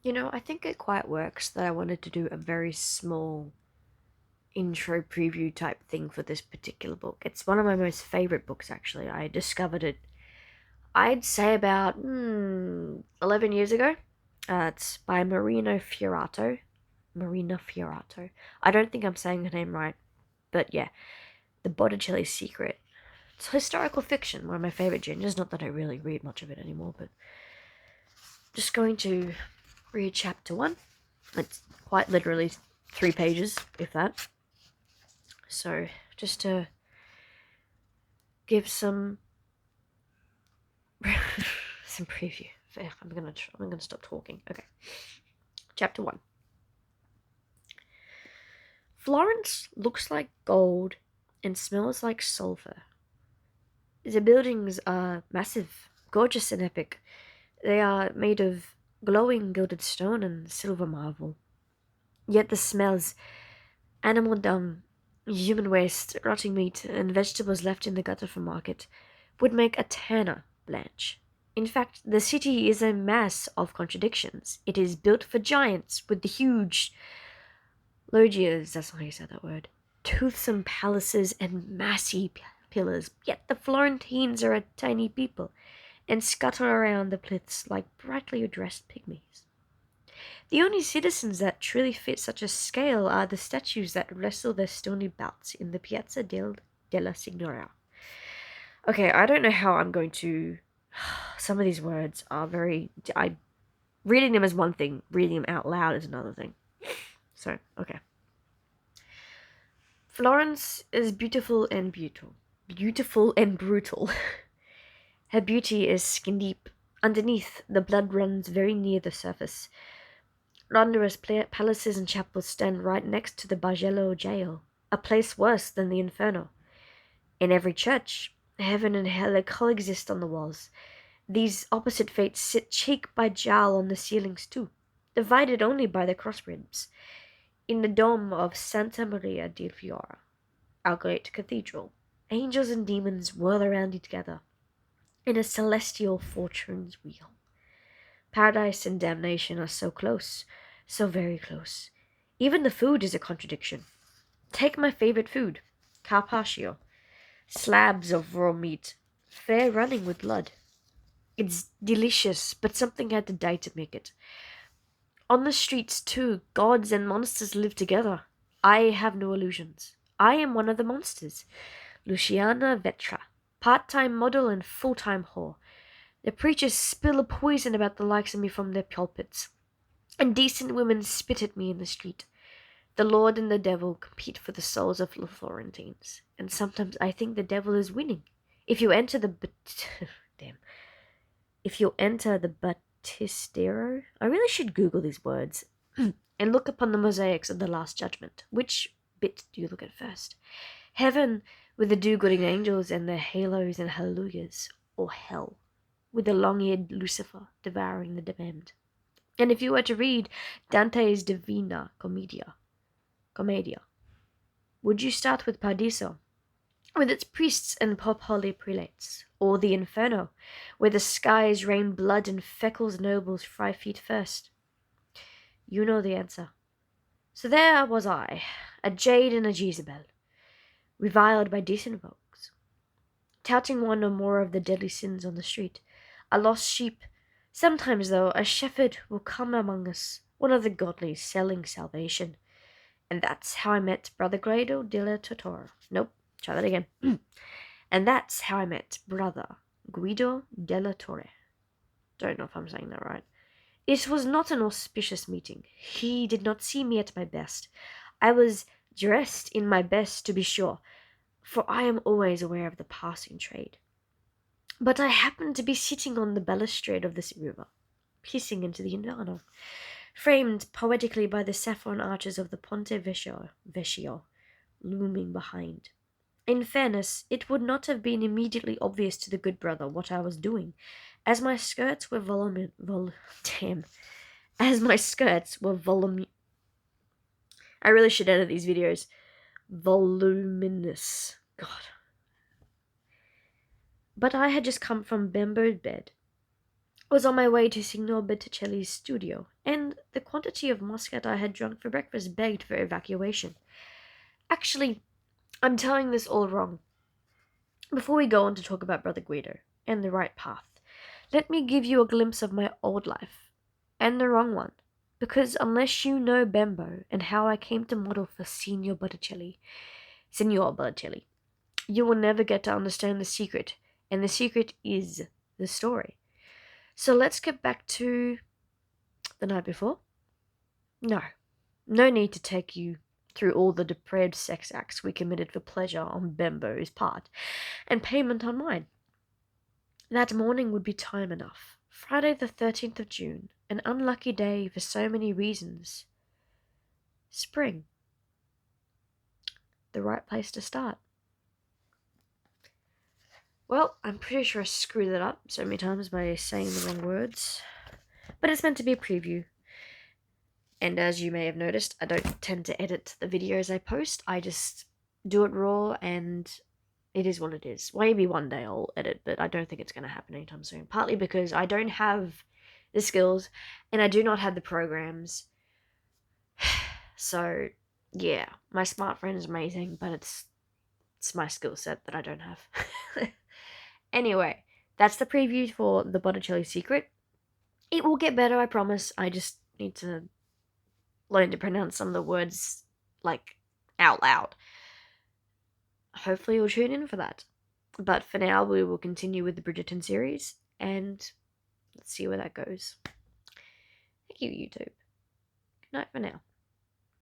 I think it quite works that I wanted to do a very small intro preview type thing for this particular book. It's one of my most favorite books, actually. I discovered it, I'd say, about 11 years ago. It's by Marina Fiorato. I don't think I'm saying her name right, but yeah, The Botticeli Secret. It's historical fiction, one of my favorite genres. Not that I really read much of it anymore, but just going to read chapter one. It's quite literally 3 pages, if that. So, just to give some some preview. I'm gonna stop talking. Okay. Chapter one. Florence looks like gold and smells like sulfur. The buildings are massive, gorgeous, and epic. They are made of glowing gilded stone and silver marble. Yet the smells, animal dung, human waste, rotting meat, and vegetables left in the gutter for market, would make a tanner blanch. In fact, the city is a mass of contradictions. It is built for giants with the huge loggias, that's not how you say that word, toothsome palaces and massy pillars. Yet the Florentines are a tiny people and scuttle around the plinths like brightly dressed pygmies. The only citizens that truly fit such a scale are the statues that wrestle their stony bouts in the della Signora. Okay, I don't know how I'm going to. Some of these words are very. Reading them is one thing, reading them out loud is another thing. So, okay. Florence is beautiful and brutal. Beautiful and brutal. Her beauty is skin deep. Underneath, the blood runs very near the surface. Ronderous palaces and chapels stand right next to the Bargello jail, a place worse than the Inferno. In every church, heaven and hell coexist on the walls. These opposite fates sit cheek by jowl on the ceilings too, divided only by the cross ribs. In the dome of Santa Maria del Fiora, our great cathedral, angels and demons whirl around together in a celestial fortune's wheel. Paradise and damnation are so close, so very close. Even the food is a contradiction. Take my favorite food, carpaccio. Slabs of raw meat, fair running with blood. It's delicious, but something had to die to make it. On the streets, too, gods and monsters live together. I have no illusions. I am one of the monsters. Luciana Vetra, part-time model and full-time whore. The preachers spill a poison about the likes of me from their pulpits, and decent women spit at me in the street. The Lord and the devil compete for the souls of the Florentines, and sometimes I think the devil is winning. If you enter the damn, if you enter the Battistero, I really should Google these words and look upon the mosaics of the Last Judgment. Which bit do you look at first? Heaven with the do-gooding angels and their halos and hallelujahs, or hell with the long-eared Lucifer devouring the damned? And if you were to read Dante's Commedia, would you start with Paradiso, with its priests and pop-holy prelates, or the Inferno, where the skies rain blood and Feckle's nobles fry feet first? You know the answer. So there was I, a jade and a Jezebel, reviled by decent folks, touting one or more of the deadly sins on the street, a lost sheep. Sometimes, though, a shepherd will come among us, one of the godly selling salvation. And that's how I met Brother Guido della Torre. Nope, try that again. And that's how I met Brother Guido della Torre. Don't know if I'm saying that right. It was not an auspicious meeting. He did not see me at my best. I was dressed in my best, to be sure, for I am always aware of the passing trade. But I happened to be sitting on the balustrade of this river, piercing into the Inferno, framed poetically by the saffron arches of the Ponte Vecchio looming behind. In fairness, it would not have been immediately obvious to the good brother what I was doing, as my skirts were as my skirts were I really should edit these videos. Voluminous. God. But I had just come from Bembo's bed, was on my way to Signor Botticeli's studio, and the quantity of muscat I had drunk for breakfast begged for evacuation. Actually, I'm telling this all wrong. Before we go on to talk about Brother Guido and the right path, let me give you a glimpse of my old life, and the wrong one. Because unless you know Bembo and how I came to model for Signor Botticelli, you will never get to understand the secret, and the secret is the story. So let's get back to the night before. No need to take you through all the depraved sex acts we committed for pleasure on Bembo's part, and payment on mine. That morning would be time enough. Friday the 13th of June, an unlucky day for so many reasons. Spring. The right place to start. Well, I'm pretty sure I screwed it up so many times by saying the wrong words. But it's meant to be a preview. And as you may have noticed, I don't tend to edit the videos I post. I just do it raw, and it is what it is. Maybe one day I'll edit, but I don't think it's going to happen anytime soon. Partly because I don't have the skills, and I do not have the programs. So, yeah, my smartphone is amazing, but it's my skill set that I don't have. Anyway, that's the preview for the Botticelli Secret. It will get better, I promise. I just need to learn to pronounce some of the words, like, out loud. Hopefully you'll tune in for that. But for now, we will continue with the Bridgerton series, and let's see where that goes. Thank you, YouTube. Good night for now.